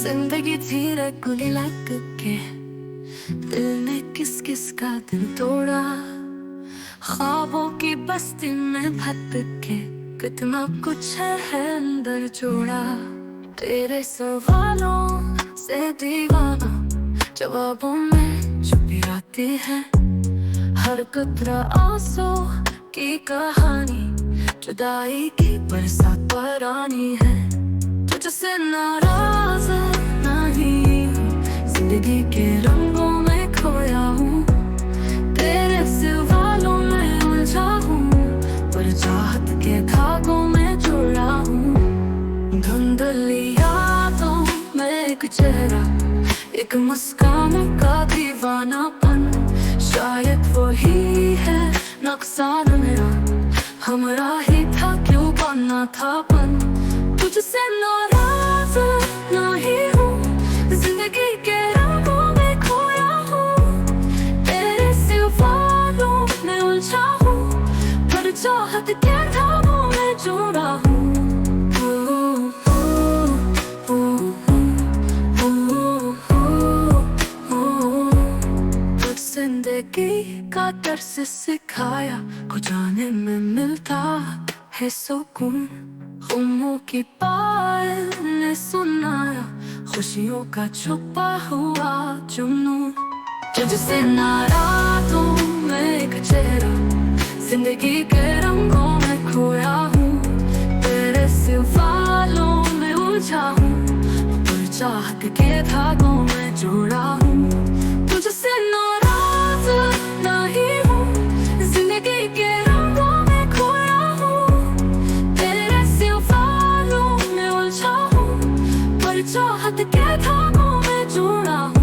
जिंदगी थी रंगीली लग के दिल ने किस किस का दिल तोड़ा। ख्वाबों की बस्ती में भटक के कितना कुछ है अंदर जोड़ा। तेरे सवालों से दीवाना जवाबों में छुपी आती है। हर कतरा आंसू की कहानी जुदाई की बरसात पुरानी है। तुझसे नाराज नहीं हूँ, जिंदगी के रंगों में खोया हूँ। तेरे सवालों में उलझा हूँ, पर चाहत के धागों में जुड़ा हूँ। धुंधली यादों में एक चेहरा, एक मुस्कान का दीवानापन, शायद वही है नुकसान मेरा। हमरा ही था क्यों बनना था बन। तुझसे नाराज नहीं हूँ, जिंदगी के रंगों में खोया हूँ। तेरे सवालों में उलझा हूँ, पर चाहत के धागों में जुड़ा हूँ। जिंदगी का दर्स सिखाया, को जाने में मिलता है सुकून। ख्वाबों की पायल ने सुनाया, खुशियों का छुपा हुआ जुनून। तुझसे नाराजों में एक चेहरा, जिंदगी के रंगों में खोया हूँ। तेरे सवालों में उलझा हूँ, पर चाहत के धागों में जुड़ा हूँ। तुझसे नाराज नहीं हूँ, जिंदगी के रंगों में खोया हूँ। तेरे सवालों में उलझा हूँ, पर चाहत के धागों में जुड़ा हूँ।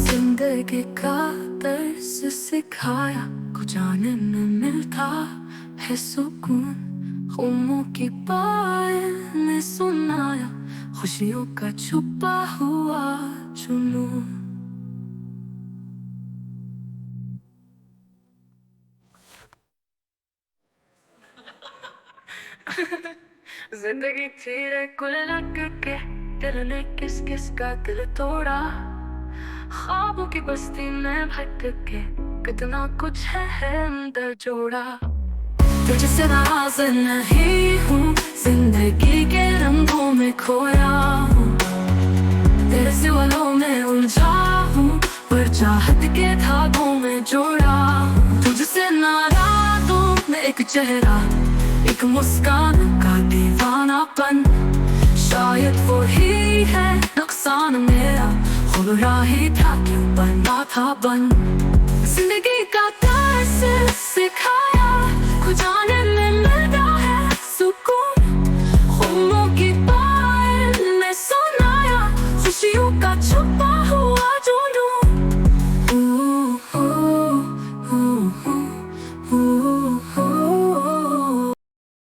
जिंदगी का दर्स सिखाया, को जाने में मिलता है सुकून। ख्वाबों की पायल ने सुनाया, खुशियों का छुपा हुआ जुनून। जिंदगी थी कुल लग के दिल ने किस किस का दिल तोड़ा। ख्वाबों की बस्ती में भटक के कितना कुछ है अंदर जोड़ा। तुझसे नाराज नहीं हूँ, जिंदगी के रंगों में खोया हूँ। तेरे सवालों में उलझा हूँ, पर चाहत के धागों में जोड़ा हूँ। तुझसे नाराजों में एक चेहरा, एक मुस्कान का दीवानापन, शायद वही है नुकसान मेरा। खुदा ही था क्यों बनना था बन। जिंदगी का दर्स सिखाया, को जाने